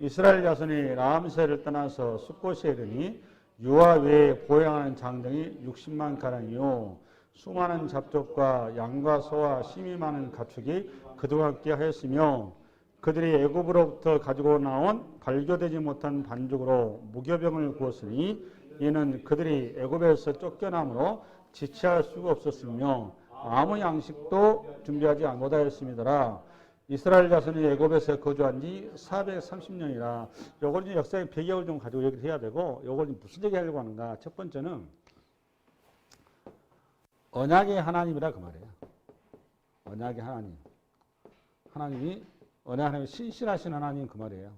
이스라엘 자손이 라암세를 떠나서 숫곳에 이르니 유아 외에 보행하는 장정이 60만 가량이요 수많은 잡족과 양과 소와 심이 많은 가축이 그들과 함께 하였으며 그들이 애굽으로부터 가지고 나온 발교되지 못한 반죽으로 무교병을 구웠으니 이는 그들이 애굽에서 쫓겨남으로 지체할 수가 없었으며 아무 양식도 준비하지 못하였습니다라. 이스라엘 자손이 애굽에서 거주한 지 430년이라. 요걸 이제 역사의 배경을 좀 가지고 얘기를 해야 되고, 요걸 무슨 얘기하려고 하는가. 첫 번째는 언약의 하나님이라 그 말이에요. 언약의 하나님. 하나님이 언약 하나님, 신실하신 하나님 그 말이에요.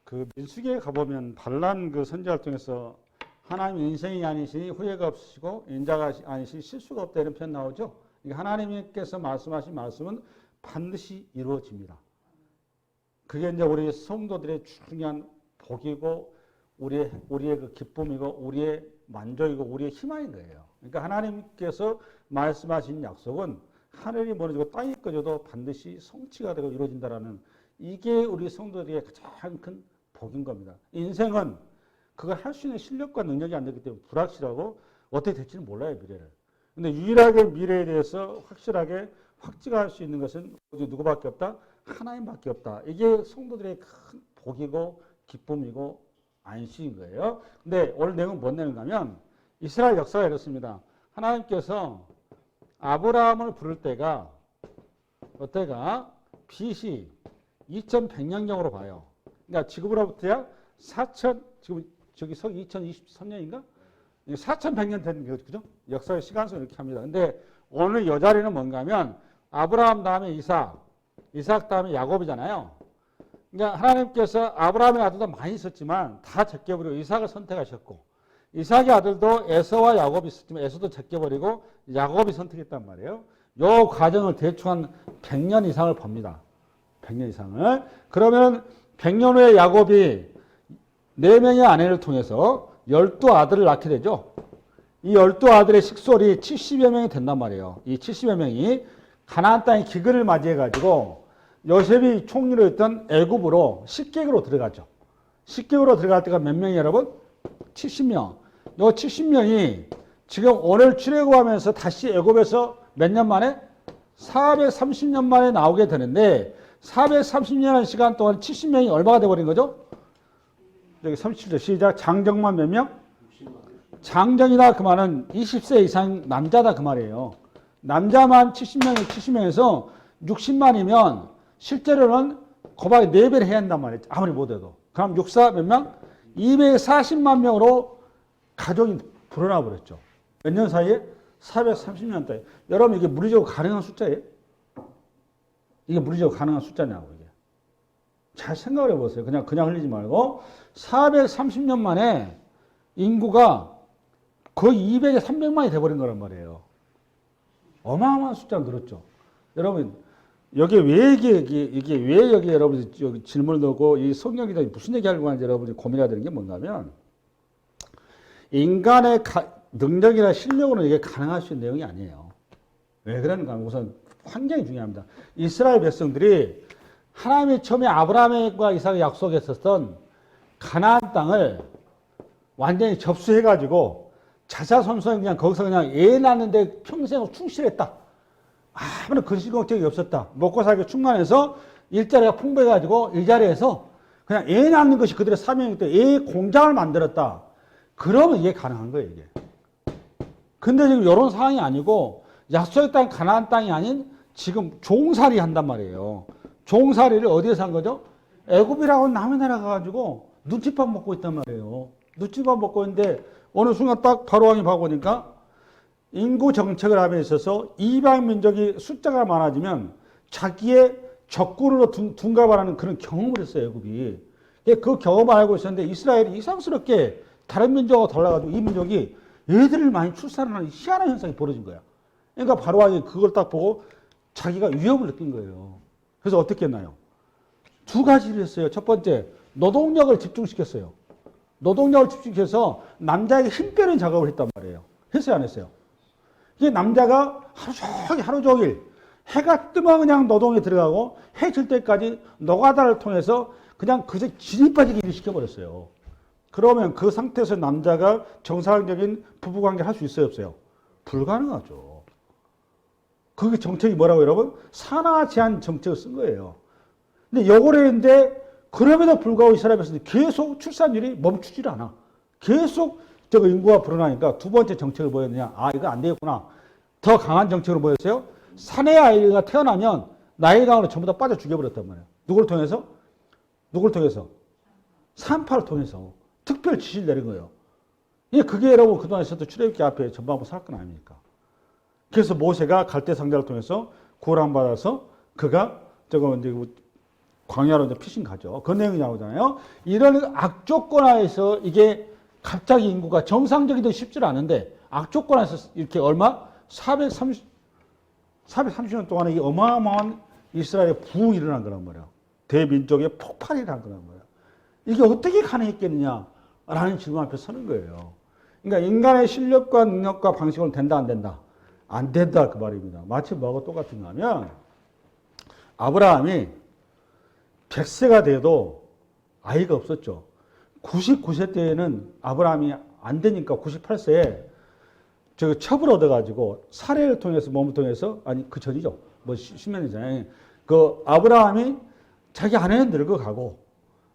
그 민수기에 가보면 발람 그 선지자를 통해서 하나님 인생이 아니시니 후회가 없으시고 인자가 아니시니 실수가 없다 이런 표현 나오죠. 하나님께서 말씀하신 말씀은 반드시 이루어집니다. 그게 이제 우리 성도들의 중요한 복이고 우리의 그 기쁨이고 우리의 만족이고 우리의 희망인 거예요. 그러니까 하나님께서 말씀하신 약속은 하늘이 무너지고 땅이 꺼져도 반드시 성취가 되고 이루어진다라는 이게 우리 성도들의 가장 큰 복인 겁니다. 인생은 그걸 할 수 있는 실력과 능력이 안 되기 때문에 불확실하고 어떻게 될지는 몰라요, 미래를. 근데 유일하게 미래에 대해서 확실하게 확증할 수 있는 것은 누구밖에 없다? 하나님밖에 없다. 이게 성도들의 큰 복이고 기쁨이고 안식인 거예요. 근데 오늘 내용은 뭔 내용인가 하면 이스라엘 역사가 이렇습니다. 하나님께서 아브라함을 부를 때가 어때가 BC 2100년경으로 봐요. 그러니까 지금으로부터야 4000, 지금 저기 서 2023년인가? 4100년 된 거죠. 그죠? 역사의 시간선 이렇게 합니다. 근데 오늘 이 자리는 뭔가 하면 아브라함 다음에 이삭 다음에 야곱이잖아요. 그러니까 하나님께서 아브라함의 아들도 많이 있었지만 다 제껴버리고 이삭을 선택하셨고 이삭의 아들도 에서와 야곱이 있었지만 에서도 제껴버리고 야곱이 선택했단 말이에요. 이 과정을 대충 한 100년 이상을 봅니다. 100년 이상을. 그러면 100년 후에 야곱이 4명의 아내를 통해서 12아들을 낳게 되죠. 이 12아들의 식솔이 70여 명이 된단 말이에요. 이 70여 명이 가나안 땅의 기근을 맞이해가지고 요셉이 총리로 했던 애굽으로 10개국으로 들어갔죠. 10개국으로 들어갈 때가 몇 명이 여러분? 70명. 요 70명이 지금 오늘 출애굽하면서 다시 애굽에서 몇 년 만에? 430년 만에 나오게 되는데 430년의 시간 동안 70명이 얼마가 돼버린 거죠? 여기 37절 시작. 장정만 몇 명? 장정이다 그 말은 20세 이상 남자다 그 말이에요. 남자만 70명에서 60만이면 실제로는 거박이 4배를 해야 한단 말이에요. 아무리 못해도. 그럼 64 몇 명? 240만 명으로 가족이 불어나 버렸죠. 몇 년 사이에? 430년 동안. 여러분 이게 물리적으로 가능한 숫자예요? 이게 물리적으로 가능한 숫자냐고 이게. 잘 생각을 해보세요. 그냥 흘리지 말고 430년 만에 인구가 거의 200에 300만이 돼버린 거란 말이에요. 어마어마한 숫자가 늘었죠. 여러분 여기 왜 이게 왜 여기 여러분이 여기 질문을 넣고 이 성경이다 무슨 얘기하려고 하는지 여러분이 고민해야 되는 게 뭔가면 인간의 능력이나 실력으로는 이게 가능할 수 있는 내용이 아니에요. 왜 그러는가 하면 우선 환경이 중요합니다. 이스라엘 백성들이 하나님이 처음에 아브라함과 이삭에 약속했었던 가나안 땅을 완전히 접수해가지고 자자손손 그냥 거기서 그냥 애 낳는데 평생을 충실했다. 아무런 근심 걱정이 없었다. 먹고 살기 충만해서 일자리가 풍부해가지고 이 자리에서 그냥 애 낳는 것이 그들의 사명이기 때문에 애 공장을 만들었다. 그러면 이게 가능한 거예요, 이게. 근데 지금 이런 상황이 아니고 약속의 땅 가나안 땅이 아닌 지금 종살이 한단 말이에요. 종살이를 어디에서 한 거죠? 애굽이라고 남의 나라 가가지고 눈칫밥 먹고 있단 말이에요. 눈칫밥 먹고 있는데 어느 순간 딱 바로왕이 봐보니까 인구 정책을 함에 있어서 이방 민족이 숫자가 많아지면 자기의 적군으로 둔갑하는 그런 경험을 했어요, 애굽이. 그 경험을 알고 있었는데 이스라엘이 이상스럽게 다른 민족하고 달라가지고 이 민족이 애들을 많이 출산하는 희한한 현상이 벌어진 거야. 그러니까 바로왕이 그걸 딱 보고 자기가 위협을 느낀 거예요. 그래서 어떻게 했나요? 두 가지를 했어요. 첫 번째, 노동력을 집중시켰어요. 노동력을 집중시켜서 남자에게 힘 빼는 작업을 했단 말이에요. 했어요, 안 했어요? 이게 남자가 하루 종일 해가 뜨면 그냥 노동에 들어가고 해 질 때까지 노가다를 통해서 그냥 그저 진이 빠지게 일을 시켜버렸어요. 그러면 그 상태에서 남자가 정상적인 부부관계를 할 수 있어요, 없어요? 불가능하죠. 그게 정책이 뭐라고 여러분? 산하 제한 정책을 쓴 거예요. 근데 요거를 했는데 그럼에도 불구하고 이 사람에서 계속 출산율이 멈추질 않아. 계속 저거 인구가 불어나니까 두 번째 정책을 뭐였느냐? 아, 이거 안 되겠구나. 더 강한 정책으로 뭐였어요? 사내 아이가 태어나면 나이강으로 전부 다 빠져 죽여버렸단 말이에요. 누구를 통해서? 누구를 통해서? 산파를 통해서. 특별 지시를 내린 거예요. 그게 여러분 그동안 있었던 출애굽기 앞에 전반부 사건 아닙니까? 그래서 모세가 갈대 상자를 통해서 구원을 받아서 그가 저거 이제 광야로 이제 피신 가죠. 그 내용이 나오잖아요. 이런 악조건하에서 이게 갑자기 인구가 정상적이도 쉽지 않은데 악조건에서 이렇게 얼마? 430년 동안에 이 어마어마한 이스라엘의 부흥이 일어난 거란 말이야. 대민족의 폭발이 일어난 거란 말이야. 이게 어떻게 가능했겠느냐라는 질문 앞에 서는 거예요. 그러니까 인간의 실력과 능력과 방식으로 된다 안 된다? 안 된다 그 말입니다. 마치 뭐하고 똑같은가 하면 아브라함이 100세가 돼도 아이가 없었죠. 99세 때에는 아브라함이 안 되니까 98세에 저 첩을 얻어가지고 사례를 통해서 몸을 통해서 아니 그 전이죠. 뭐 10년이잖아요. 그 아브라함이 자기 아내는 늙어가고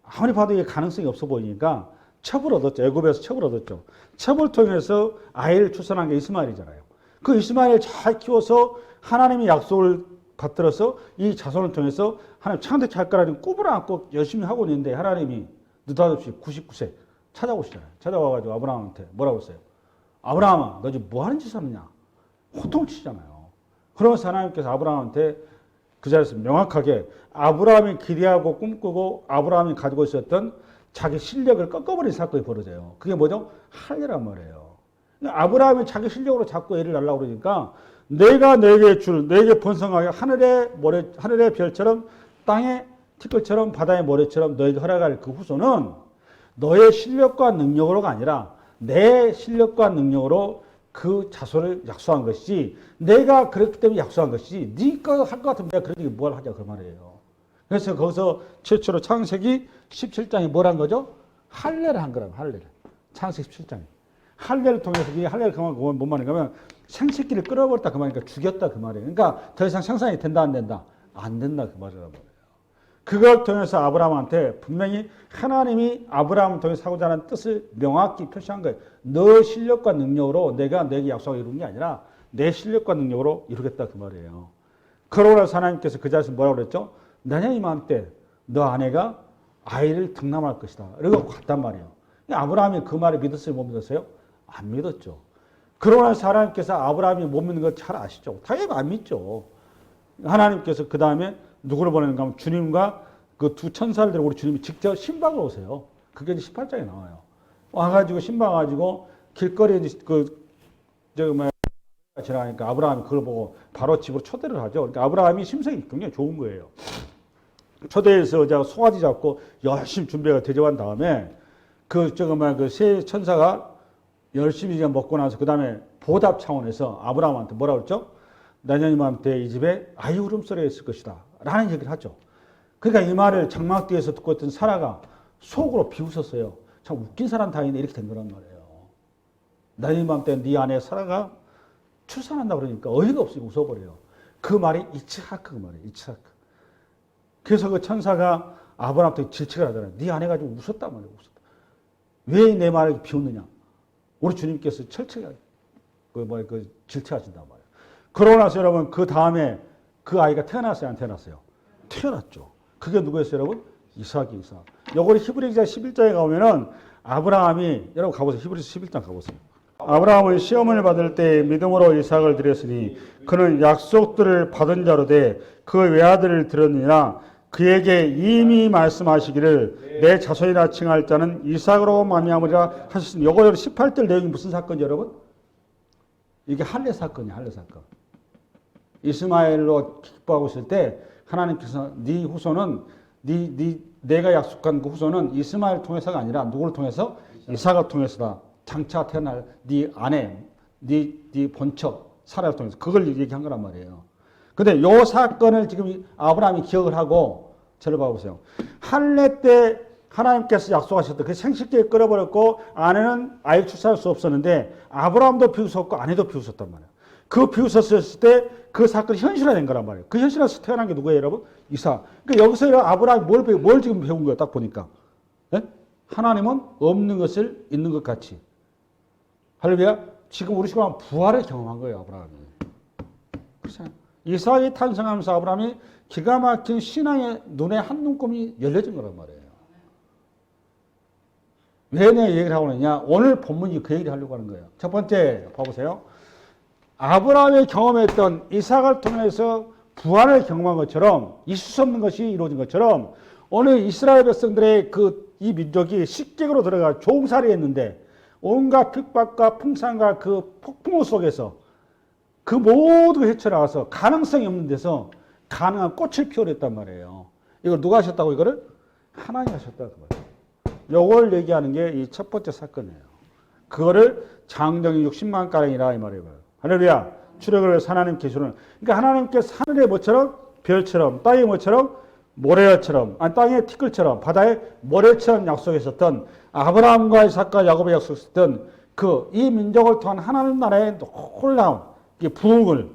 아무리 봐도 이게 가능성이 없어 보이니까 첩을 얻었죠. 애굽에서 첩을 얻었죠. 첩을 통해서 아이를 출산한 게 이스마엘이잖아요. 그 이스마엘을 잘 키워서 하나님의 약속을 받들어서 이 자손을 통해서 하나님 창대케 할 거라는 꿈을 안고 열심히 하고 있는데 하나님이 느닷없이 99세 찾아오시잖아요. 찾아와가지고 아브라함한테 뭐라고 했어요? 아브라함아, 너 지금 뭐 하는 짓을 하느냐? 호통치잖아요. 그러면서 하나님께서 아브라함한테 그 자리에서 명확하게 아브라함이 기대하고 꿈꾸고 아브라함이 가지고 있었던 자기 실력을 꺾어버린 사건이 벌어져요. 그게 뭐죠? 할례란 말이에요. 아브라함이 자기 실력으로 자꾸 애를 낳으려고 그러니까 내가 내게 줄, 내게 번성하게 하늘의 별처럼 땅의 티끌처럼 바다의 모래처럼 너에게 허락할 그 후손은 너의 실력과 능력으로가 아니라 내 실력과 능력으로 그 자손을 약속한 것이지 내가 그랬기 때문에 약속한 것이지 네가 할 것 같으면 내가 그러니 뭘 하자 그 말이에요. 그래서 거기서 최초로 창세기 17장이 뭘 한 거죠? 할례를 한 거라고. 할례를. 창세기 17장이. 할례를 통해서 이 할례를 그만 뭔 말인가 하면 생식기를 끌어버렸다 그 말이니까 죽였다 그 말이에요. 그러니까 더 이상 생산이 된다 안 된다? 안 된다 그 말이란 말이에요. 그걸 통해서 아브라함한테 분명히 하나님이 아브라함을 통해서 하고자 하는 뜻을 명확히 표시한 거예요. 너 실력과 능력으로 내가 내게 약속을 이룬 게 아니라 내 실력과 능력으로 이루겠다 그 말이에요. 그러고 나서 하나님께서 그 자리에서 뭐라고 그랬죠? 내년 이맘때 너 아내가 아이를 등남할 것이다. 이러고 갔단 말이에요. 아브라함이 그 말을 믿었어요? 못 믿었어요? 안 믿었죠. 그러고 나서 하나님께서 아브라함이 못 믿는 걸 잘 아시죠? 당연히 안 믿죠. 하나님께서 그 다음에 누구를 보내는가 하면 주님과 그 두 천사를 데리고 우리 주님이 직접 신방을 오세요. 그게 이제 18장에 나와요. 와가지고 신방 가지고 길거리에 지나가니까 아브라함이 그걸 보고 바로 집으로 초대를 하죠. 그러니까 아브라함이 심성이 굉장히 좋은 거예요. 초대해서 송아지 잡고 열심히 준비가 대접한 다음에 그 세 천사가 열심히 먹고 나서 그 다음에 보답 차원에서 아브라함한테 뭐라고 그랬죠? 내년 이맘때 이 집에 아이 울음소리가 있을 것이다. 라는 얘기를 하죠. 그러니까 이 말을 장막 뒤에서 듣고 있던 사라가 속으로 비웃었어요. 참 웃긴 사람 다행이네 이렇게 된 거란 말이에요. 내년 이맘때 네 아내 사라가 출산한다 그러니까 어이가 없으니까 웃어버려요. 그 말이 이츠하크 그 말이에요. 이츠하크. 그래서 그 천사가 아브라함한테 질책을 하잖아요. 네 아내가 좀 웃었단 말이에요. 웃었다. 왜 내 말을 비웃느냐? 우리 주님께서 질책하신단 말이에요. 그러고 나서 여러분 그 다음에 그 아이가 태어났어요? 안 태어났어요? 태어났죠. 그게 누구였어요 여러분? 이삭이 이삭. 요걸 히브리서 11장에 가보면은 아브라함이 여러분 가보세요. 히브리서 11장 가보세요. 아브라함은 시험을 받을 때 믿음으로 이삭을 드렸으니 그는 약속들을 받은 자로 돼 그 외아들을 들었느니라. 그에게 이미 말씀하시기를 내 자손이라 칭할 자는 이삭으로 말미암으리라 하셨으니 요거 18절 내용이 무슨 사건이죠 여러분? 이게 할례 사건이에요. 할례 사건. 이스마엘로 기뻐하고 있을 때 하나님께서 네 후손은 내가 약속한 그 후손은 이스마엘 통해서가 아니라 누구를 통해서? 이삭을 통해서다. 장차 태어날 네 아내, 네 본처 사라를 통해서 그걸 얘기한 거란 말이에요. 근데 요 사건을 지금 아브라함이 기억을 하고 저를 봐보세요. 할례 때 하나님께서 약속하셨던 그 생식기에 끌어버렸고 아내는 아이 출산할 수 없었는데 아브라함도 비웃었고 아내도 비웃었단 말이에요. 그 비웃었을 때 그 사건이 현실화된 거란 말이에요. 그 현실화에서 태어난 게 누구예요, 여러분? 이삭. 그러니까 여기서 아브라함이 뭘 지금 배운 거예요, 딱 보니까. 네? 하나님은 없는 것을 있는 것 같이. 할렐루야. 지금 우리 시간 부활을 경험한 거예요, 아브라함이. 그렇잖아요. 이삭이 탄생하면서 아브라함이 기가 막힌 신앙의 눈에 한 눈금이 열려진 거란 말이에요. 왜 내 얘기를 하고 있느냐? 오늘 본문이 그 얘기를 하려고 하는 거예요. 첫 번째, 봐보세요. 아브라함이 경험했던 이삭을 통해서 부활을 경험한 것처럼 있을 수 없는 것이 이루어진 것처럼 오늘 이스라엘 백성들의 이 민족이 식객으로 들어가 종살이 했는데 온갖 핍박과 풍상과 그 폭풍우 속에서 그 모든 헤쳐나가서 가능성이 없는 데서 가능한 꽃을 피워냈단 말이에요. 이걸 누가 하셨다고 이거를? 하나님이 하셨다고 말이에요. 요걸 얘기하는 게 이 첫 번째 사건이에요. 그거를 장정이 60만 가량이라 이 말이에요. 할렐루야. 출애굽을 해서 하나님 계시는. 그러니까 하나님께서 하늘의 뭐처럼 별처럼 땅의 뭐처럼 모래처럼 아니 땅의 티끌처럼 바다의 모래처럼 약속했었던 아브라함과 이삭과 야곱의 약속했었던 그 이 민족을 통한 하나님 나라의 놀라운 부흥을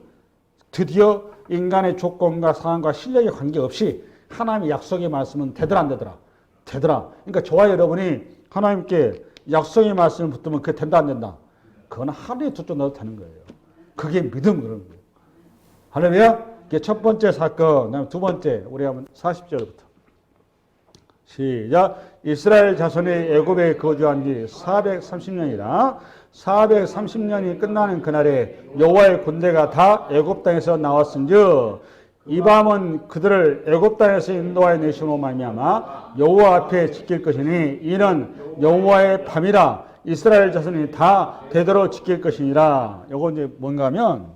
드디어 인간의 조건과 상황과 실력에 관계없이 하나님의 약속의 말씀은 되더라 안 되더라? 되더라. 그러니까 저와 여러분이 하나님께 약속의 말씀을 붙들면 그게 된다 안 된다? 그건 하루에 두 쪽 넣어도 되는 거예요. 그게 믿음 그런 거예요. 할렐루야. 이게 첫 번째 사건. 그다음에 두 번째 우리 한번 40절부터 시작. 이스라엘 자손이 애굽에 거주한 지 430년이라 430년이 끝나는 그날에 여호와의 군대가 다 애굽 땅에서 나왔은즉 이 밤은 그들을 애굽 땅에서 인도하여 내심으로 말미암아 여호와 앞에 지킬 것이니 이는 여호와의 밤이라 이스라엘 자손이 다 되도록 지킬 것이니라. 요거 이제 뭔가 하면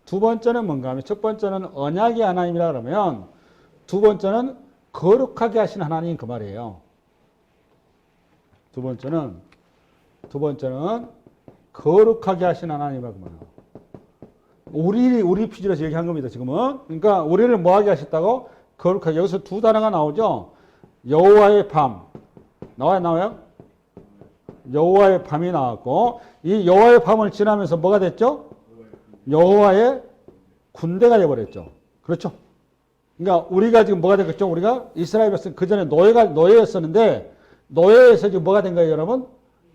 두 번째는 뭔가 하면 첫 번째는 언약의 하나님이라 그러면 두 번째는 거룩하게 하신 하나님 그 말이에요. 두 번째는 거룩하게 하신 하나님이라고 말이에요. 우리 피지에서 얘기한 겁니다, 지금은. 그러니까 우리를 뭐하게 하셨다고? 거룩하게. 여기서 두 단어가 나오죠. 여호와의 밤. 나와요? 여호와의 밤이 나왔고 이 여호와의 밤을 지나면서 뭐가 됐죠? 여호와의 군대가 되어버렸죠. 그렇죠? 그러니까 우리가 지금 뭐가 됐겠죠? 우리가 이스라엘 백성 그 전에 노예였었는데 노예에서 지금 뭐가 된 거예요, 여러분?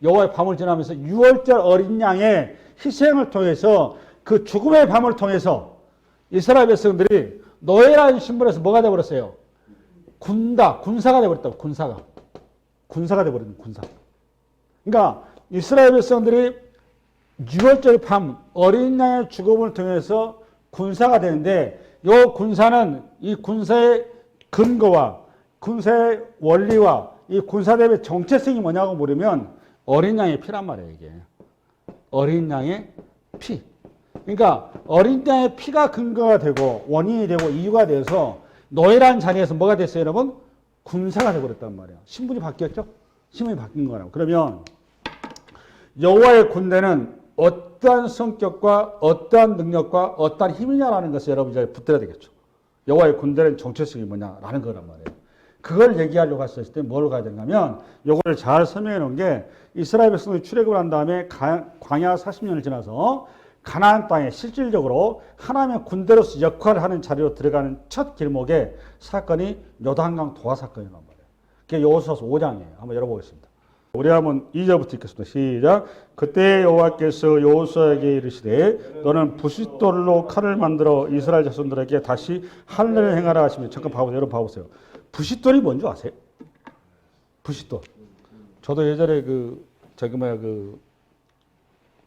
여호와의 밤을 지나면서 6월절 어린 양의 희생을 통해서 그 죽음의 밤을 통해서 이스라엘 백성들이 노예라는 신분에서 뭐가 되어버렸어요? 군사가 되어버렸다고. 군사가 되어버린 군사. 그러니까 이스라엘 백성들이 6월절 밤 어린 양의 죽음을 통해서 군사가 되는데 이 군사는 이 군사의 근거와 군사의 원리와 이 군사대의 정체성이 뭐냐고 물으면 어린 양의 피란 말이에요, 이게. 어린 양의 피. 그러니까 어린 양의 피가 근거가 되고 원인이 되고 이유가 돼서 노예라는 자리에서 뭐가 됐어요, 여러분? 군사가 되어버렸단 말이에요. 신분이 바뀌었죠? 신분이 바뀐 거라고. 그러면 여호와의 군대는 어떠한 성격과 어떠한 능력과 어떠한 힘이냐라는 것을 여러분 이제 붙들어야 되겠죠. 여호와의 군대는 정체성이 뭐냐라는 거란 말이에요. 그걸 얘기하려고 했을 때 뭘 가야 되냐면 요거를 잘 설명해 놓은 게 이스라엘 백성들이 출애굽을 한 다음에 광야 40년을 지나서 가나안 땅에 실질적으로 하나님의 군대로서 역할을 하는 자리로 들어가는 첫 길목의 사건이 요단강 도하 사건이란 말이에요. 그게 여호수아서 5장이에요. 한번 열어보겠습니다. 우리 한번 2절부터 읽겠습니다. 시작. 그때 여호와께서 여호수아에게 이르시되 너는 부싯돌로 칼을 만들어 이스라엘 자손들에게 다시 할례를 행하라 하시면 잠깐 봐보세요. 여러분 봐보세요. 부싯돌이 뭔지 아세요? 부싯돌. 저도 예전에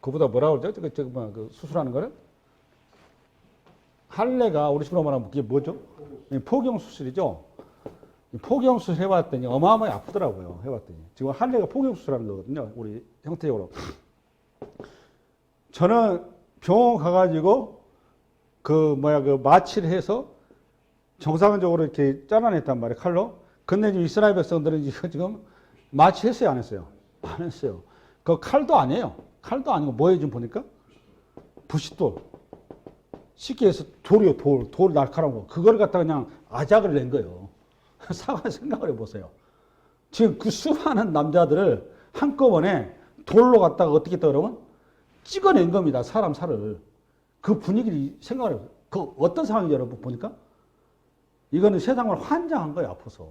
그보다 뭐라고 그러죠? 수술하는 거를? 할례가 우리 식으로 말하면 그게 뭐죠? 포경 수술이죠. 포경 수술 해봤더니 어마어마하게 아프더라고요. 해봤더니 지금 할례가 포경 수술하는 거거든요. 우리 형태적으로. 저는 병원 가가지고 마취를 해서 정상적으로 이렇게 잘라냈단 말이에요, 칼로. 근데 지금 이스라엘 백성들은 지금 마취했어요, 안 했어요? 안 했어요. 그 칼도 아니에요. 칼도 아니고 뭐예요, 지금 보니까? 부싯돌. 쉽게 해서 돌이요, 돌 날카로운 거. 그걸 갖다가 그냥 아작을 낸 거예요. 생각을 해보세요. 지금 그 수많은 남자들을 한꺼번에 돌로 갖다가 어떻게 했다 그러면 찍어낸 겁니다. 사람 살을. 그 분위기를 생각을 해보세요. 그 어떤 상황인지 여러분 보니까? 이거는 세상을 환장한 거예요, 아파서.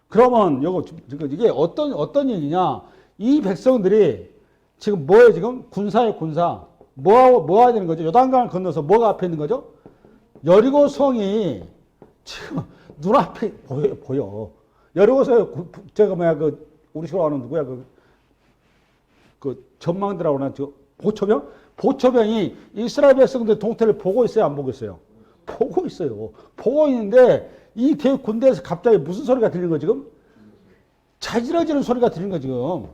그러면 이게 어떤 얘기냐? 이 백성들이 지금 뭐예요, 지금? 군사예요, 군사. 뭐 해야 되는 거죠? 요단강을 건너서 뭐가 앞에 있는 거죠? 여리고 성이 지금 눈앞에 보여. 여리고서 우리 식으로 하는 누구야? 그 전망대라고 하나, 보초병? 보초병이 이스라엘 백성들 동태를 보고 있어요, 안 보고 있어요? 보고 있어요. 보고 있는데 이 군대에서 갑자기 무슨 소리가 들리는 거 지금? 자지러지는 소리가 들리는 거 지금.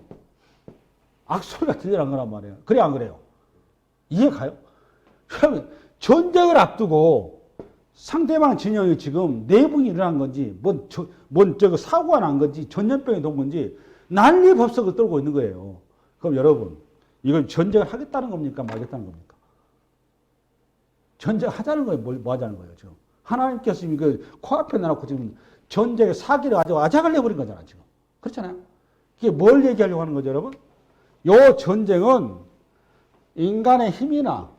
악소리가 들리는 거란 말이에요. 그래 안 그래요? 이해 가요? 전쟁을 앞두고 상대방 진영이 지금 내분이 일어난 건지 사고가 난 건지 전염병이 돈 건지 난리 법석을 떨고 있는 거예요. 그럼 여러분 이건 전쟁을 하겠다는 겁니까? 말겠다는 겁니까? 전쟁하자는 거예요? 뭐 하자는 거예요? 지금 하나님께서 이거 코앞에 놔놓고 지금 전쟁의 사기를 아주 아작을 내버린 거잖아요. 지금 그렇잖아요. 이게 뭘 얘기하려고 하는 거죠, 여러분? 요 전쟁은 인간의 힘이나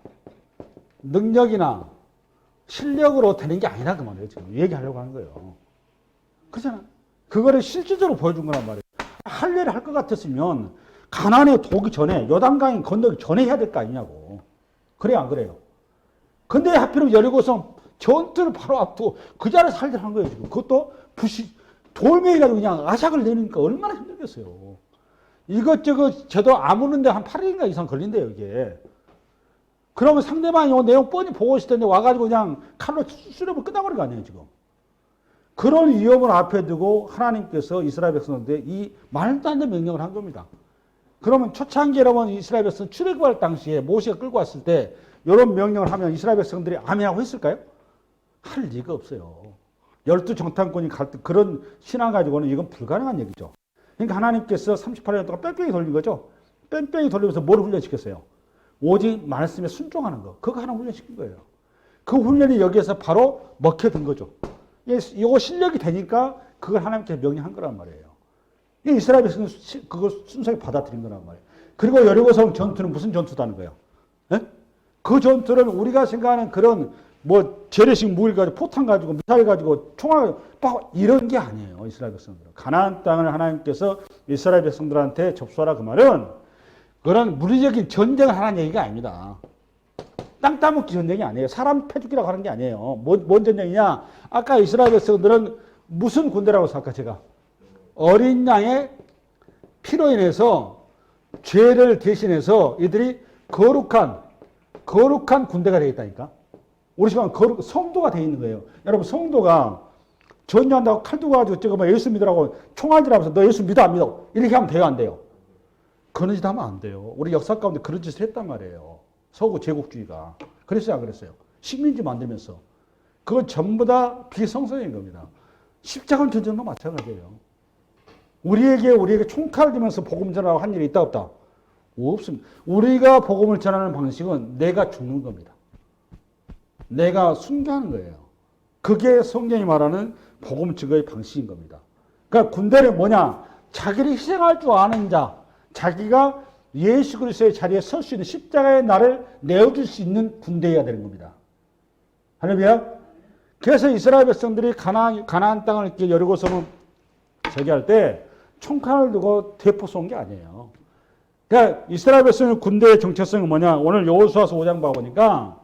능력이나 실력으로 되는 게 아니라 그 말이에요. 지금 얘기하려고 하는 거예요. 그렇잖아요. 그거를 실질적으로 보여준 거란 말이에요. 할 일을 할 것 같았으면 가나안에 오기 전에 요단강이 건너기 전에 해야 될 거 아니냐고. 그래요, 안 그래요? 근데 하필이면 여리고성 전투를 바로 앞두고 그 자리에서 할 일을 한 거예요. 지금 그것도 돌멩이 가지고 그냥 아삭을 내니까 얼마나 힘들겠어요. 이것저것 제도 아무는데 한 8일인가 이상 걸린대요, 이게. 그러면 상대방이 요 내용 뻔히 보고 있을 텐데 와가지고 그냥 칼로 쑤려면 끝나버린 거 아니에요, 지금. 그런 위협을 앞에 두고 하나님께서 이스라엘 백성들한테 이 말도 안 되는 명령을 한 겁니다. 그러면 초창기 여러분 이스라엘 백성 출애굽할 당시에 모세가 끌고 왔을 때 이런 명령을 하면 이스라엘 백성들이 아멘하고 했을까요? 할 리가 없어요. 12정탐꾼이 갈 때 그런 신앙 가지고는 이건 불가능한 얘기죠. 그러니까 하나님께서 38년 동안 뺑뺑이 돌린 거죠. 뺑뺑이 돌리면서 뭘 훈련시켰어요? 오직 말씀에 순종하는 거. 그거 하나 훈련시킨 거예요. 그 훈련이 여기에서 바로 먹혀든 거죠. 이거 실력이 되니까 그걸 하나님께서 명령한 거란 말이에요. 이스라엘 백성은 그걸 순수하게 받아들인 거란 말이에요. 그리고 여리고성 전투는 무슨 전투다는 거예요? 에? 그 전투는 우리가 생각하는 그런 재래식 무기 가지고 포탄 가지고 미사일 가지고 총알 이런 게 아니에요. 이스라엘 백성들은. 가나안 땅을 하나님께서 이스라엘 백성들한테 접수하라 그 말은 그런 물리적인 전쟁을 하라는 얘기가 아닙니다. 땅 따먹기 전쟁이 아니에요. 사람 패죽기라고 하는 게 아니에요. 뭔 전쟁이냐? 아까 이스라엘 백성들은 무슨 군대라고 했어? 아까 제가 어린 양의 피로 인해서 죄를 대신해서 이들이 거룩한 군대가 되어 있다니까. 우리 시간 성도가 되어 있는 거예요. 여러분 성도가 전쟁한다고 칼 두고 가지고 저거 예수 믿으라고 총알질하면서 너 예수 믿어 안 믿어 이렇게 하면 돼요, 안 돼요? 그런 짓 하면 안 돼요. 우리 역사 가운데 그런 짓을 했단 말이에요. 서구 제국주의가. 그랬어요, 안 그랬어요? 식민지 만들면서. 그건 전부 다 비성서인 겁니다. 십자가 전쟁도 마찬가지예요. 우리에게 총칼 들면서 복음 전하고 한 일이 있다 없다? 없습니다. 우리가 복음을 전하는 방식은 내가 죽는 겁니다. 내가 순교하는 거예요. 그게 성경이 말하는 복음 증거의 방식인 겁니다. 그러니까 군대는 뭐냐? 자기를 희생할 줄 아는 자, 자기가 예수 그리스도의 자리에 설 수 있는 십자가의 날을 내어줄 수 있는 군대여야 되는 겁니다. 할렐루야. 그래서 이스라엘 백성들이 가나안 땅을 이렇게 여리고성을 저기할 때 총칼을 두고 대포 쏜 게 아니에요. 그러니까 이스라엘 백성의 군대의 정체성이 뭐냐? 오늘 여호수아서 5장 봐보니까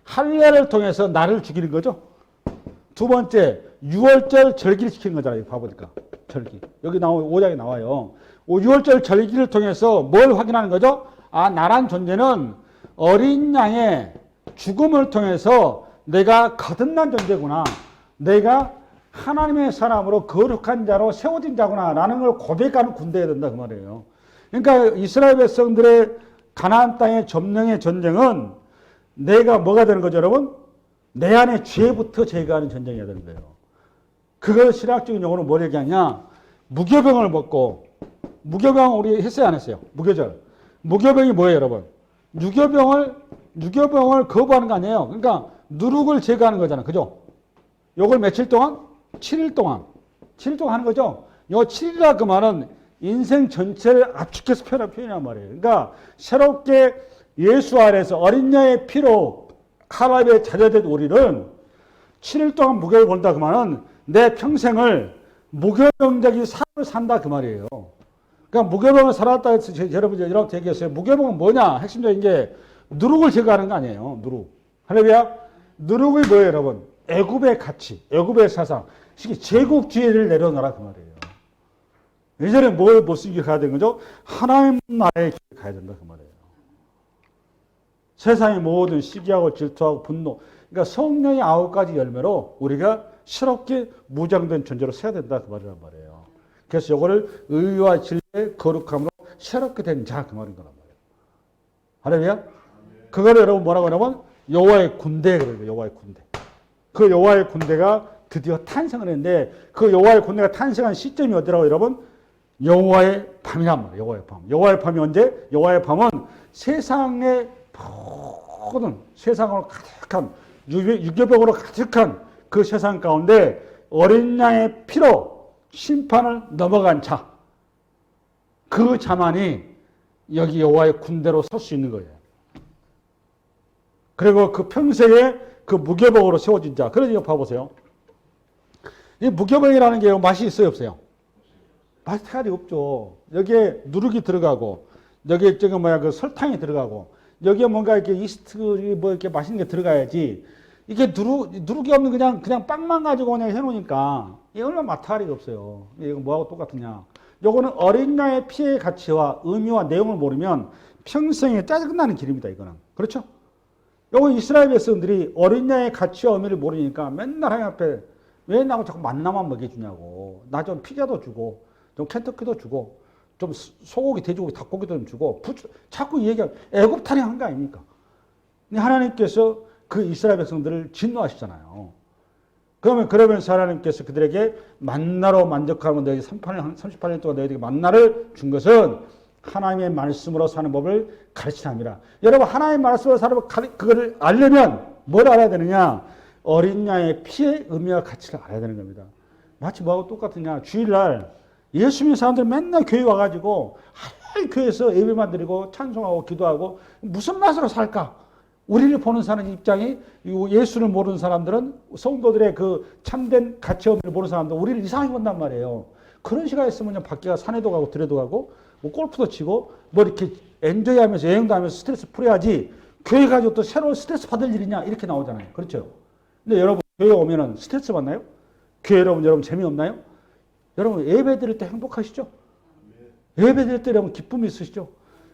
할례를 통해서 나를 죽이는 거죠. 두 번째, 6월절 절기를 지키는 거잖아요. 봐보니까. 절기. 여기 5장에 나와요. 6월절 절기를 통해서 뭘 확인하는 거죠? 아, 나란 존재는 어린 양의 죽음을 통해서 내가 거듭난 존재구나. 내가 하나님의 사람으로 거룩한 자로 세워진 자구나. 라는 걸 고백하는 군대여야 된다. 그 말이에요. 그러니까 이스라엘 백성들의 가나안 땅의 점령의 전쟁은 내가 뭐가 되는 거죠, 여러분? 내 안에 죄부터 제거하는 전쟁이어야 되는 거예요. 그걸 신학적인 용어로 뭘 얘기하냐? 무교병을 먹고, 무교병 우리 했어요, 안 했어요? 무교절. 무교병이 뭐예요, 여러분? 유교병을 거부하는 거 아니에요. 그러니까 누룩을 제거하는 거잖아. 그죠? 요걸 며칠 동안? 7일 동안. 7일 동안 하는 거죠. 요 7일이라 그 말은 인생 전체를 압축해서 표현한 표현이란 말이에요. 그러니까 새롭게 예수 아래에서 어린 양의 피로 하나님의 자녀된 우리는 7일 동안 무교를 본다 그 말은 내 평생을 무교병적인 삶을 산다 그 말이에요. 그러니까 무교병을 살았다 해서 여러분 이렇게 얘기했어요. 무교병은 뭐냐? 핵심적인 게 누룩을 제거하는 거 아니에요. 누룩. 할렐루야. 누룩이 뭐예요, 여러분? 애굽의 가치, 애굽의 사상, 제국주의를 내려놔라 그 말이에요. 예전에 뭘 못쓰게 가야 되는 거죠? 하나님 나라에 가야 된다 그 말이에요. 세상의 모든 시기하고 질투하고 분노, 그러니까 성령의 9가지 열매로 우리가 새롭게 무장된 존재로 서야 된다 그 말이란 말이에요. 그래서 이거를 의와 진리의 거룩함으로 새롭게 된 자 그 말인 거란 말이에요. 할렐루야. 그거를 여러분 뭐라고 하냐면 여호와의 군대 그래요. 여호와의 군대. 그 여호와의 군대가 드디어 탄생을 했는데 그 여호와의 군대가 탄생한 시점이 어디라고 여러분? 여호와의 밤이란 말이에요. 여호와의 밤. 여호와의 밤이 언제? 여호와의 밤은 세상의 모든 세상으로 가득한 유교병으로 가득한 그 세상 가운데 어린 양의 피로 심판을 넘어간 자. 그 자만이 여기 여호와의 군대로 설 수 있는 거예요. 그리고 그 평생에 그 무교병으로 세워진 자. 그러니까 봐보세요. 이 무교병이라는 게 맛이 있어요, 없어요? 맛이 탈이 없죠. 여기에 누룩이 들어가고, 여기에 그 설탕이 들어가고, 여기에 뭔가 이렇게 이스트 뭐 이렇게 맛있는 게 들어가야지. 이게 누룩이 없는 그냥 빵만 가지고 그냥 해놓으니까 이게 얼마나 맛탈이 없어요. 이거 뭐하고 똑같으냐. 요거는 어린 양의 피의 가치와 의미와 내용을 모르면 평생에 짜증나는 길입니다, 이거는. 그렇죠? 요거 이스라엘 백성들이 어린 양의 가치와 의미를 모르니까 맨날 하나님 앞에 왜 나하고 자꾸 만나만 먹여주냐고. 나 좀 피자도 주고, 좀 켄터키도 주고, 좀 소고기, 돼지고기, 닭고기도 좀 주고, 자꾸 얘기하고, 애굽탈이 한 거 아닙니까? 근데 하나님께서 그 이스라엘 백성들을 진노하시잖아요. 그러면서 하나님께서 그들에게 만나로 만족하면 너희 38년 동안 너희에게 만나를 준 것은 하나님의 말씀으로 사는 법을 가르치랍니다. 여러분, 하나님의 말씀으로 사는 법, 그거를 알려면 뭘 알아야 되느냐? 어린 양의 피의 의미와 가치를 알아야 되는 겁니다. 마치 뭐하고 똑같으냐? 주일날 예수 믿는 사람들 맨날 교회 와가지고 하루 교회에서 예배만 드리고 찬송하고 기도하고 무슨 맛으로 살까? 우리를 보는 사람 입장이 예수를 모르는 사람들은 성도들의 그 참된 가치 의미를 모르는 사람들 우리를 이상하게 본단 말이에요. 그런 시간에 있으면 밖에 산에도 가고 들에도 가고 뭐 골프도 치고 뭐 이렇게 엔조이하면서 여행도 하면서 스트레스 풀어야지 교회 가지고 또 새로운 스트레스 받을 일이냐 이렇게 나오잖아요. 그렇죠? 근데 여러분 교회 오면은 스트레스 받나요? 교회 여러분 재미없나요? 여러분 예배 드릴 때 행복하시죠? 예배 드릴 때 여러분 기쁨이 있으시죠?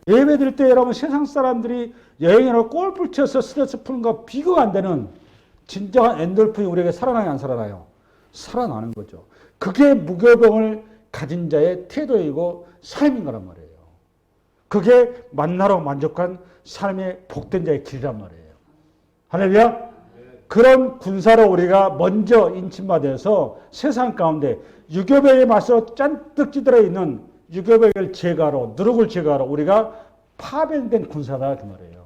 예배 드릴 때 여러분 세상 사람들이 여행이나 골프를 쳐서 스트레스 푸는 거 비교가 안 되는 진정한 엔돌핀이 우리에게 살아나요, 안 살아나요? 살아나는 거죠. 그게 무교병을 가진 자의 태도이고 삶인 거란 말이에요. 그게 만나러 만족한 삶의 복된 자의 길이란 말이에요. 할렐루야? 그런 군사로 우리가 먼저 인침받아서 세상 가운데 유교병에 맞서 잔뜩 찌들어 있는 유교병을 제거하러, 누룩을 제거하러 우리가 파병된 군사다 그 말이에요.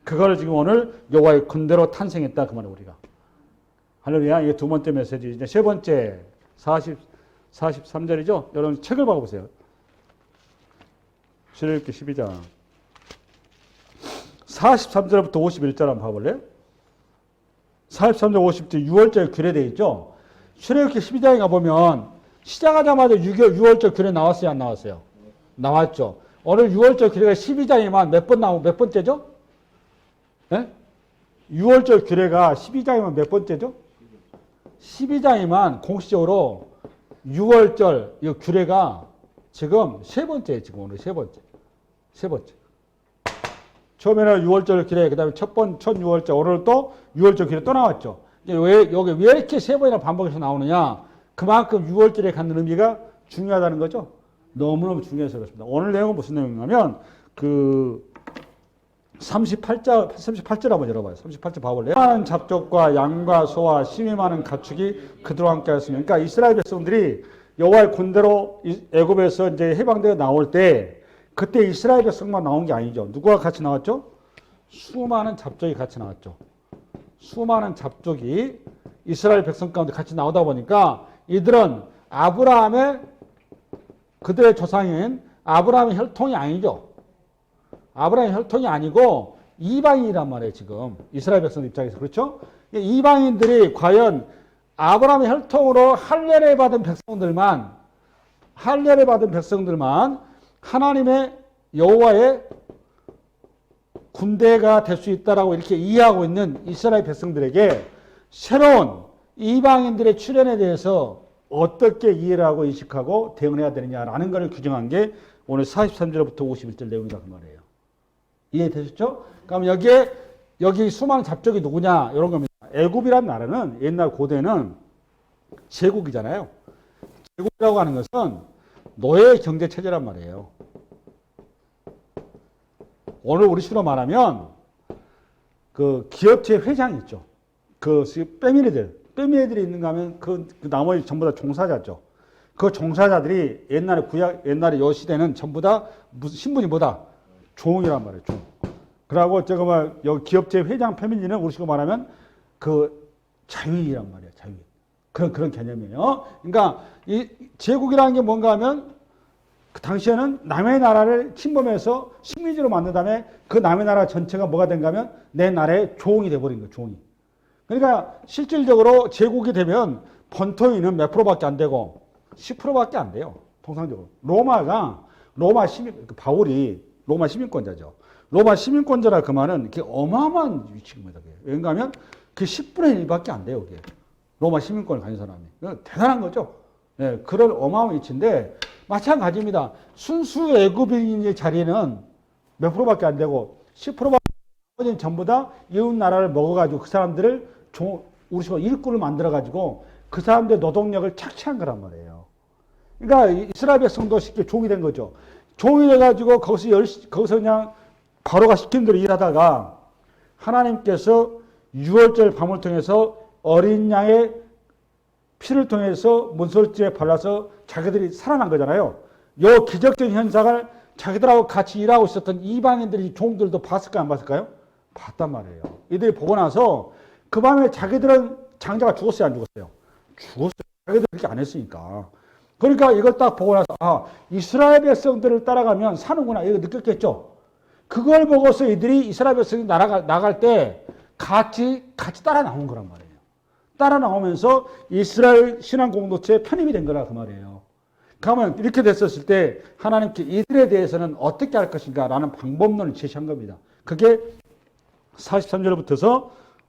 그걸 지금 오늘 여호와의 군대로 탄생했다 그 말이에요, 우리가. 할렐루야. 이게 두 번째 메시지. 이제 세 번째 43절이죠. 여러분 책을 봐보세요. 출애굽기 12장 43절부터 51절 한번 봐볼래요? 43절 50절 6월절 규례 되어 있죠. 출애굽기 12장에 가보면 시작하자마자 6월절 규례 나왔어요, 안 나왔어요? 나왔죠. 오늘 6월절 규례가 12장에만 몇 번째죠? 네? 6월절 규례가 12장이면 몇 번째죠? 12장이면 공식적으로 6월절 이 규례가 지금 세 번째예요. 지금 오늘 세 번째. 처음에는 6월절 규례, 그 다음에 첫 6월절, 오늘 또 6월절 규례 또 나왔죠. 여기 왜 이렇게 세 번이나 반복해서 나오느냐? 그만큼 6월절에 갖는 의미가 중요하다는 거죠. 너무너무 중요해서 그렇습니다. 오늘 내용은 무슨 내용이냐면, 38절 한번 열어봐요. 38절 봐볼래요? 많은 잡족과 양과 소와 심이 많은 가축이 그들과 함께 하였으며, 그러니까 이스라엘 백성들이 여호와의 군대로 애굽에서 이제 해방되어 나올 때, 그때 이스라엘 백성만 나온 게 아니죠. 누구와 같이 나왔죠? 수많은 잡족이 같이 나왔죠. 수많은 잡족이 이스라엘 백성 가운데 같이 나오다 보니까 이들은 아브라함의 그들의 조상인 아브라함의 혈통이 아니죠. 아브라함의 혈통이 아니고 이방인이란 말이에요. 지금 이스라엘 백성 입장에서. 그렇죠? 이방인들이 과연 아브라함의 혈통으로 할례를 받은 백성들만 하나님의 여호와의 군대가 될 수 있다라고 이렇게 이해하고 있는 이스라엘 백성들에게 새로운 이방인들의 출현에 대해서 어떻게 이해를 하고 인식하고 대응해야 되느냐라는 것을 규정한 게 오늘 43절부터 51절 내용이다 그 말이에요. 이해되셨죠? 그럼 여기 수많은 잡족이 누구냐 이런 겁니다. 애굽이란 나라는 옛날 고대는 제국이잖아요. 제국이라고 하는 것은 노예 경제 체제란 말이에요. 오늘 우리 식으로 말하면 그 기업체 회장이 있죠. 그 빼미리들이 있는가 하면 그 나머지 전부 다 종사자죠. 그 종사자들이 옛날에 요 시대는 전부 다 무슨 신분이 뭐다? 종이란 말이에요. 종. 그러고 여기 기업체 회장 패밀리는 우리 식으로 말하면 그 자유인이란 말이에요. 자유인. 그런 개념이에요. 그러니까 이 제국이라는 게 뭔가 하면 그 당시에는 남의 나라를 침범해서 식민지로 만든 다음에 그 남의 나라 전체가 뭐가 된가 하면 내 나라의 종이 돼버린 거예요. 종이. 그러니까 실질적으로 제국이 되면 번통이는 몇 프로밖에 안 되고 10%밖에 안 돼요. 통상적으로. 바울이 로마 시민권자죠. 로마 시민권자라 그 말은 이게 어마어마한 위치입니다. 왜냐하면 하면 그 10분의 1밖에 안 돼요. 그게. 로마 시민권을 가진 사람이. 대단한 거죠. 네, 그런 어마어마한 위치인데 마찬가지입니다. 순수 애굽인의 자리는 몇 프로밖에 안 되고 10%밖에 나머지는 전부 다 이웃 나라를 먹어가지고 그 사람들을 우리 식으로 일꾼을 만들어가지고 그 사람들의 노동력을 착취한 거란 말이에요. 그러니까 이스라엘 백성도 쉽게 종이 된 거죠. 종이 돼가지고 거기서 그냥 바로가 시킨 대로 일하다가 하나님께서 유월절 밤을 통해서 어린 양의 피를 통해서 문설주에 발라서 자기들이 살아난 거잖아요. 이 기적적인 현상을 자기들하고 같이 일하고 있었던 이방인들이 종들도 봤을까요? 안 봤을까요? 봤단 말이에요. 이들이 보고 나서 그 밤에 자기들은 장자가 죽었어요? 안 죽었어요? 죽었어요. 자기들 그렇게 안 했으니까. 그러니까 이걸 딱 보고 나서 이스라엘 백성들을 따라가면 사는구나 이거 느꼈겠죠. 그걸 보고서 이들이 이스라엘 백성이 나갈 때 같이 따라 나온 거란 말이에요. 따라 나오면서 이스라엘 신앙 공동체에 편입이 된 거라 그 말이에요. 그러면 이렇게 됐었을 때 하나님께 이들에 대해서는 어떻게 할 것인가라는 방법론을 제시한 겁니다. 그게 43절부터서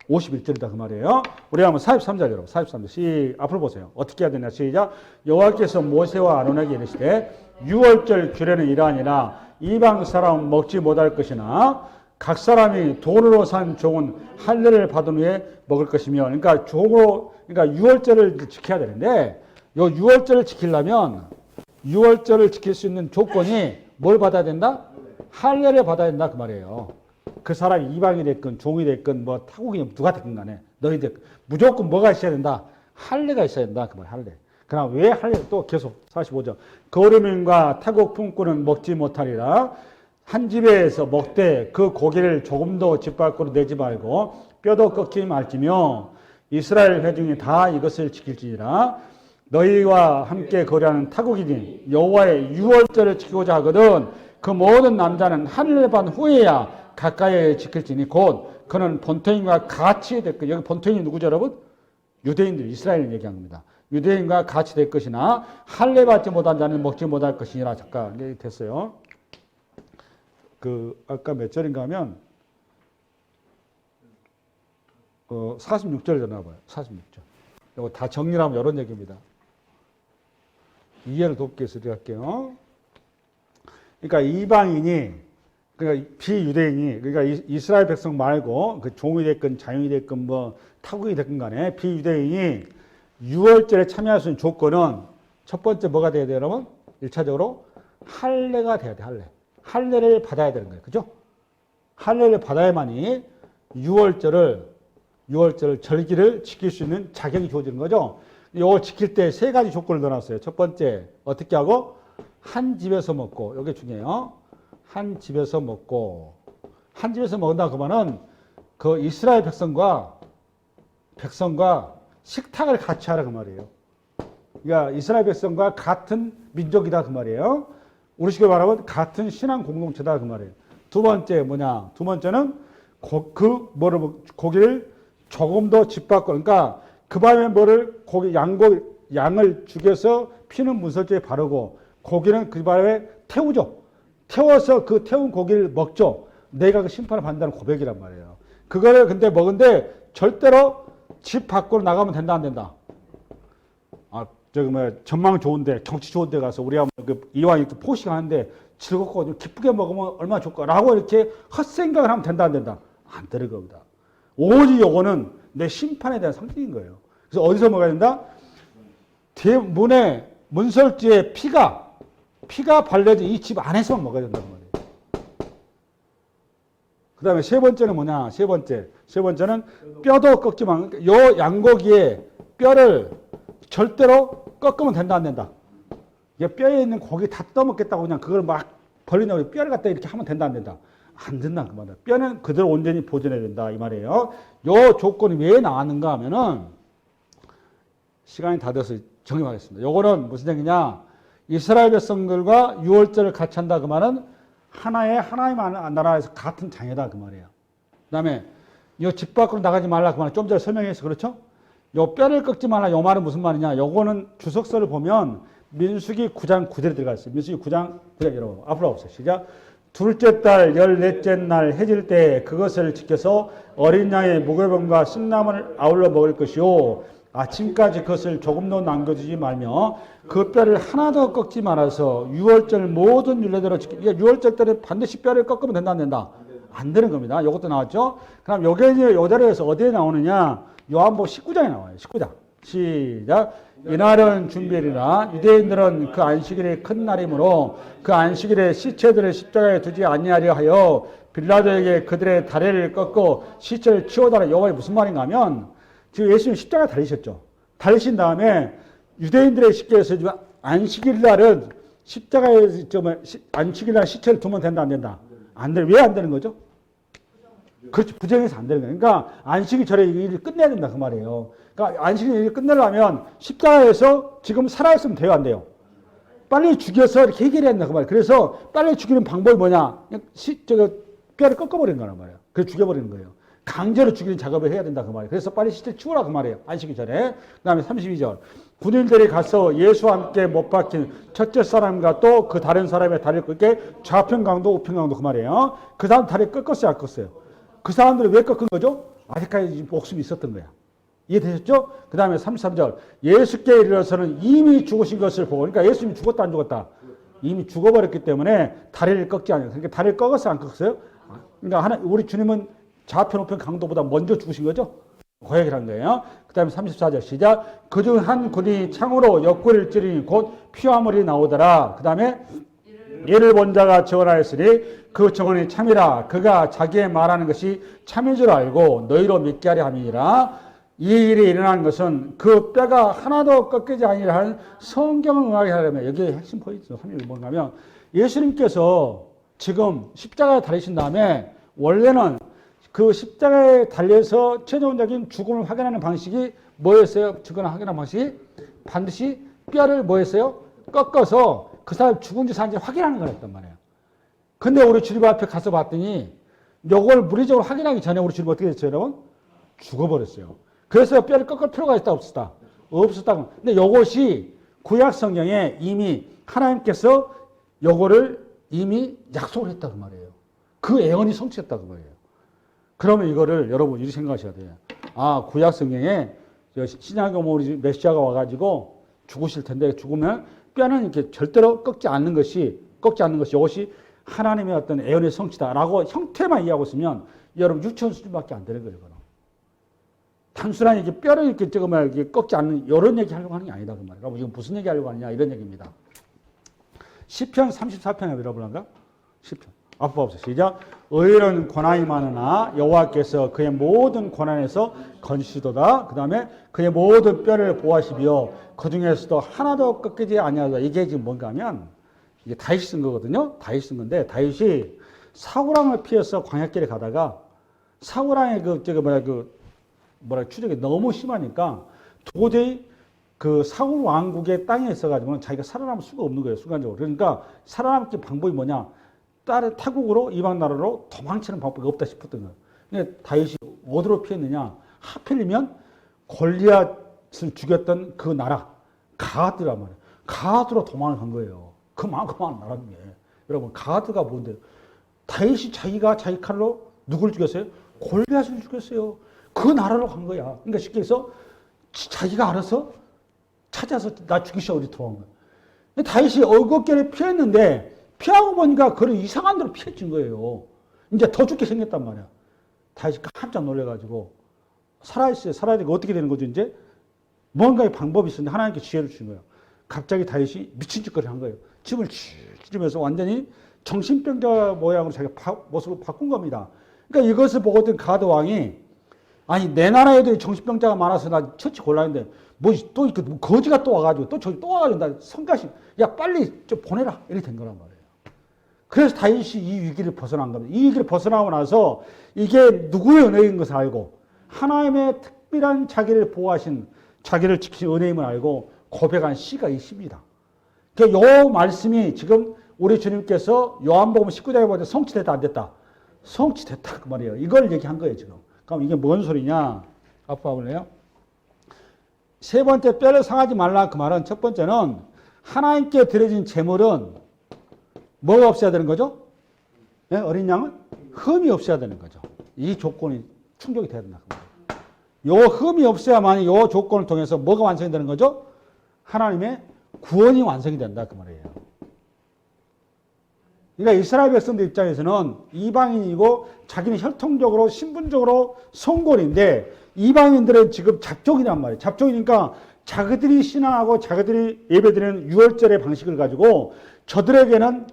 51절이다 그 말이에요. 우리 한번 43절 여러분 43절 앞으로 보세요. 어떻게 해야 되냐 시작. 여호와께서 모세와 아론에게 이르시되 유월절 규례는 이러하니라 이방 사람은 먹지 못할 것이나 각 사람이 돈으로 산 종은 할례를 받은 후에 먹을 것이며 그러니까 유월절을 지켜야 되는데 요 유월절을 지키려면 유월절을 지킬 수 있는 조건이 뭘 받아야 된다? 할례를 받아야 된다 그 말이에요. 그 사람이 이방이 됐건 종이 됐건 뭐 타국이 누가 됐건 간에 너희들 무조건 뭐가 있어야 된다? 할례가 있어야 된다 그 말 할례. 그럼 왜 할례 또 계속 45절 거류민과 타국 품꾼은 먹지 못하리라. 한 집에서 먹되 그 고기를 조금도 집 밖으로 내지 말고 뼈도 꺾이지 말지며 이스라엘 회중이 다 이것을 지킬지니라. 너희와 함께 거래하는 타국이니 여호와의 유월절을 지키고자 하거든 그 모든 남자는 할례 받은 후에야 가까이 지킬지니 곧 그는 본토인과 같이 될 것. 여기 본토인이 누구죠 여러분? 유대인들 이스라엘을 얘기한 겁니다. 유대인과 같이 될 것이나 할례 받지 못한 자는 먹지 못할 것이니라. 잠깐 얘기 됐어요. 아까 몇 절인가 하면 46절에 나와봐요. 46절. 이거 다 정리하면 이런 얘기입니다. 이해를 돕기 위해서 할게요. 그러니까 이방인이 그러니까 비유대인이 그러니까 이스라엘 백성 말고 그 종이 됐건 자유인이 됐건 뭐 타국이 됐건 간에 비유대인이 유월절에 참여할 수 있는 조건은 첫 번째 뭐가 돼야 돼요, 여러분? 1차적으로 할례가 돼야 돼, 할례. 할례를 받아야 되는 거예요. 그죠? 할례를 받아야만이 유월절을 절기를 지킬 수 있는 자격이 주어지는 거죠. 이걸 지킬 때 세 가지 조건을 넣어놨어요. 첫 번째, 어떻게 하고? 한 집에서 먹고, 이게 중요해요. 한 집에서 먹고, 한 집에서 먹는다 그러면은 그 이스라엘 백성과 식탁을 같이 하라 그 말이에요. 그러니까 이스라엘 백성과 같은 민족이다 그 말이에요. 우리식으로 말하면 같은 신앙 공동체다 그 말이에요. 두 번째 뭐냐? 두 번째는 고기를 조금 더 집 밖으로, 그러니까 그 밤에 양을 죽여서 피는 문설주에 바르고 고기는 그 밤에 태우죠. 태워서 그 태운 고기를 먹죠. 내가 그 심판을 받는다는 고백이란 말이에요. 그거를 근데 먹은데 절대로 집 밖으로 나가면 된다 안 된다. 전망 좋은데 경치 좋은데 가서 우리가 이왕 이렇게 포식하는데 즐겁고 기쁘게 먹으면 얼마나 좋을까라고 이렇게 헛생각을 하면 된다 안 된다. 안 되는 겁니다. 오직 요거는 내 심판에 대한 상징인 거예요. 그래서 어디서 먹어야 된다? 문설주에 피가 발려진 이 집 안에서만 먹어야 된다는 말이에요. 그 다음에 세 번째는 뭐냐? 세 번째는 뼈도 꺾지 마. 요 양고기에 뼈를 절대로 꺾으면 된다 안 된다. 뼈에 있는 고기 다 떠먹겠다고 그냥 그걸 막 버리냐고 뼈를 갖다 이렇게 하면 된다 안 된다. 안 된다 그 말이야. 뼈는 그대로 온전히 보존해야 된다 이 말이에요. 요 조건이 왜 나왔는가 하면은 시간이 다 돼서 정리하겠습니다. 요거는 무슨 얘기냐? 이스라엘 백성들과 유월절을 같이 한다 그 말은 하나님 나라에서 같은 장애다 그 말이에요. 그다음에 요 집 밖으로 나가지 말라 그 말은 좀 전에 설명했어. 그렇죠? 요 뼈를 꺾지 말라 요 말은 무슨 말이냐? 요거는 주석서를 보면 민수기 9장 9절에 들어가 있어요. 민수기 9장 9절 여러분 앞으로 오세요. 시작. 둘째 달 14째 날 해질 때 그것을 지켜서 어린 양의 무교병과 신나물 아울러 먹을 것이요 아침까지 그것을 조금도 남겨두지 말며 그 뼈를 하나도 꺾지 말아서 유월절 모든 율례대로 유월절 때는 반드시 뼈를 꺾으면 된다 안 된다? 안 되는 겁니다. 이것도 나왔죠. 그럼 요게 이제 요 자리에서 어디에 나오느냐? 요한복음 19장에 나와요. 19장. 시작. 이날은 준비일이라 유대인들은 그 안식일이 큰 날이므로 그 안식일에 시체들을 십자가에 두지 아니하려 하여 빌라도에게 그들의 다리를 꺾고 시체를 치워달라. 이게 무슨 말인가 하면 지금 예수님 십자가에 달리셨죠. 달리신 다음에 유대인들의 식계에서 안식일 날은 십자가에 안식일 날 시체를 두면 된다 안 된다? 안 돼. 왜 안 되는 거죠? 그렇지. 부정해서 안 되는 거예요. 그러니까 안식일 절에 이 일을 끝내야 된다 그 말이에요. 그러니까 안식일 일을 끝내려면 십자가에서 지금 살아있으면 돼요 안 돼요? 빨리 죽여서 이렇게 해결해야 된다 그 말이에요. 그래서 빨리 죽이는 방법이 뭐냐? 뼈를 꺾어버리는 거란 말이에요. 그래서 죽여버리는 거예요. 강제로 죽이는 작업을 해야 된다 그 말이에요. 그래서 빨리 시체 치우라 그 말이에요. 안식일 전에. 그 다음에 32절. 군인들이 가서 예수와 함께 못 박힌 첫째 사람과 또 그 다른 사람의 다리를 꺾게 좌편강도 우편강도 그 말이에요. 그 사람 다리 꺾었어요 안 꺾었어요? 그 사람들이 왜 꺾은 거죠? 아직까지 목숨이 있었던 거야. 이해되셨죠? 그 다음에 33절. 예수께 이르러서는 이미 죽으신 것을 보고, 그러니까 예수님이 죽었다 안 죽었다? 이미 죽어버렸기 때문에 다리를 꺾지 않아요. 그러니까 다리를 꺾었어요 안 꺾었어요? 그러니까 우리 주님은 좌편 우편 강도보다 먼저 죽으신 거죠? 그 얘기를 한 거예요. 그 다음에 34절 시작. 그중 한 군이 창으로 옆구리를 찌르니 곧 피화물이 나오더라. 그 다음에 이를 본 자가 증언하였으니 그 증언이 참이라. 그가 자기의 말하는 것이 참인 줄 알고 너희로 믿게 하려 함이니라. 이 일이 일어난 것은 그 뼈가 하나도 꺾이지 아니라 하는 성경을 응하게 하려면 여기에 핵심 포인트 3일이 뭔가 하면 예수님께서 지금 십자가에 달리신 다음에 원래는 그 십자가에 달려서 최종적인 죽음을 확인하는 방식이 뭐였어요? 죽음을 확인하는 방식이 반드시 뼈를 뭐였어요? 꺾어서 그 사람 죽은지 사는지 확인하는 거였단 말이에요. 근데 우리 주님 앞에 가서 봤더니 이걸 물리적으로 확인하기 전에 우리 주님 어떻게 됐어요, 여러분? 죽어버렸어요. 그래서 뼈를 꺾을 필요가 있다 없었다? 없었다고. 근데 이것이 구약 성경에 이미 하나님께서 이거를 이미 약속을 했다고 말이에요. 그 예언이 성취했다고 말이에요. 그러면 이거를 여러분 이렇게 생각하셔야 돼요. 아, 구약 성경에 신약의 우리 메시아가 와가지고 죽으실 텐데 죽으면 뼈는 이렇게 절대로 꺾지 않는 것이 이것이 하나님의 어떤 예언의 성취다라고 형태만 이해하고 있으면 여러분 유치원 수준밖에 안 되는 거예요. 그럼. 단순한 이렇게 뼈를 이렇게 이렇게 꺾지 않는 이런 얘기 하려고 하는 게 아니다 그 말이에요. 여러분 지금 무슨 얘기 하려고 하느냐 이런 얘기입니다. 시편 34편에 여러분한가? 시편. 앞으로 보세요. 시작. 의인은 고난이 많으나 여호와께서 그의 모든 고난에서 건지시도다. 그 다음에 그의 모든 뼈를 보호하시며 그 중에서도 하나도 꺾이지 아니하다. 이게 지금 뭔가 하면 이게 다윗이 쓴 거거든요. 다윗이 쓴 건데 다윗이 사우랑을 피해서 광야길에 가다가 사우랑의 추적이 너무 심하니까 도저히 그 사울 왕국의 땅에 있어가지고는 자기가 살아남을 수가 없는 거예요, 순간적으로. 그러니까 살아남기 방법이 뭐냐? 다른 타국으로 이방 나라로 도망치는 방법이 없다 싶었던 거예요. 근데 다윗이 어디로 피했느냐? 하필이면 골리앗을 죽였던 그 나라 가드란 말이에요. 가드로 도망을 간 거예요. 그만큼만 나라인데. 여러분, 가드가 뭔데? 다윗이 자기가 자기 칼로 누굴 죽였어요? 골리앗을 죽였어요. 그 나라로 간 거야. 그러니까 쉽게 해서 자기가 알아서 찾아서 나 죽이셔 어디 들어온 거야. 다윗이 얼굴결에 피했는데 피하고 보니까 그런 이상한 데로 피해진 거예요. 이제 더 죽게 생겼단 말이야. 다윗이 깜짝 놀래가지고 살아있어요. 살아있으니까 어떻게 되는 거죠? 이제 뭔가의 방법이 있었는데 하나님께 지혜를 주신 거예요. 갑자기 다윗이 미친 짓거리 한 거예요. 집을 찢으면서 완전히 정신병자 모양으로 자기 모습을 바꾼 겁니다. 그러니까 이것을 보고던 가드 왕이 아니 내 나라에도 정신병자가 많아서 나 처치 곤란한데 뭐 또 거지가 또 와가지고 또 저기 또 와가지고 나 성가시 야 빨리 좀 보내라 이렇게 된 거란 말이에요. 그래서 다윗이 이 위기를 벗어난 겁니다. 이 위기를 벗어나고 나서 이게 누구의 은혜인 것을 알고 하나님의 특별한 자기를 보호하신 자기를 지키신 은혜임을 알고 고백한 시가 이 시입니다. 그러니까 이 말씀이 지금 우리 주님께서 요한복음 19장에 보면 성취됐다 안 됐다? 성취됐다 그 말이에요. 이걸 얘기한 거예요 지금. 그럼 이게 뭔 소리냐? 앞으로 볼래요? 세 번째 뼈를 상하지 말라 그 말은 첫 번째는 하나님께 드려진 제물은 뭐가 없어야 되는 거죠? 네? 어린 양은 흠이 없어야 되는 거죠. 이 조건이 충족이 돼야 된다. 요 흠이 없어야만 요 조건을 통해서 뭐가 완성이 되는 거죠? 하나님의 구원이 완성이 된다 그 말이에요. 그러니까 이스라엘 백성들 입장에서는 이방인이고 자기는 혈통적으로 신분적으로 성골인데 이방인들은 지금 잡종이란 말이에요. 잡종이니까 자기들이 신앙하고 자기들이 예배드리는 유월절의 방식을 가지고 저들에게는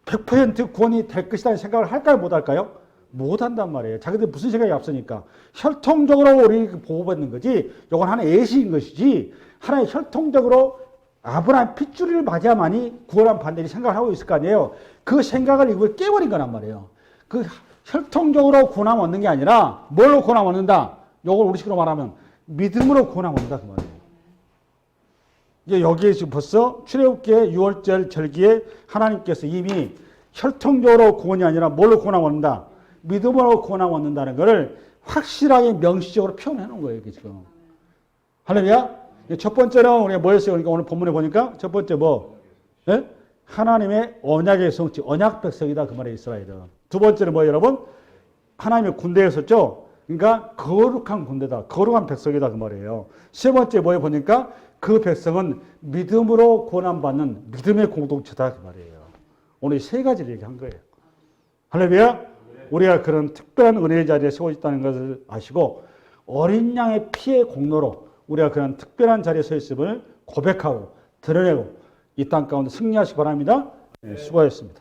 100% 구원이 될 것이라는 생각을 할까요? 못 할까요? 못 한단 말이에요. 자기들 무슨 생각이 앞서니까. 혈통적으로 우리 보호받는 거지 이건 하나의 예시인 것이지 하나의 혈통적으로 아브라함 핏줄을 맞아야만이 구원한 반대리 생각을 하고 있을 거 아니에요. 그 생각을 이걸 깨버린 거란 말이에요. 그 혈통적으로 구원함 얻는 게 아니라 뭘로 구원함 얻는다? 이걸 우리식으로 말하면 믿음으로 구원함 얻는다 그 말이에요. 이제 여기에 지금 벌써 출애굽기의 유월절 절기에 하나님께서 이미 혈통적으로 구원이 아니라 뭘로 구원함 얻는다? 믿음으로 구원함 얻는다는 것을 확실하게 명시적으로 표현해 놓은 거예요. 이게 지금. 할렐루야? 첫 번째는 우리가 뭐였어요? 그러니까 오늘 본문에 보니까 첫 번째 뭐? 네? 하나님의 언약의 성취, 언약 백성이다 그 말이에요. 이스라엘은. 두 번째는 뭐예요, 여러분? 하나님의 군대였었죠. 그러니까 거룩한 군대다, 거룩한 백성이다 그 말이에요. 세 번째 뭐에 보니까 그 백성은 믿음으로 구원함 받는 믿음의 공동체다 그 말이에요. 오늘 세 가지를 얘기한 거예요. 할렐루야? 우리가 그런 특별한 은혜의 자리에 세워 있다는 것을 아시고 어린 양의 피의 공로로 우리가 그런 특별한 자리에 서 있음을 고백하고 드러내고 이 땅 가운데 승리하시기 바랍니다. 네, 수고하셨습니다.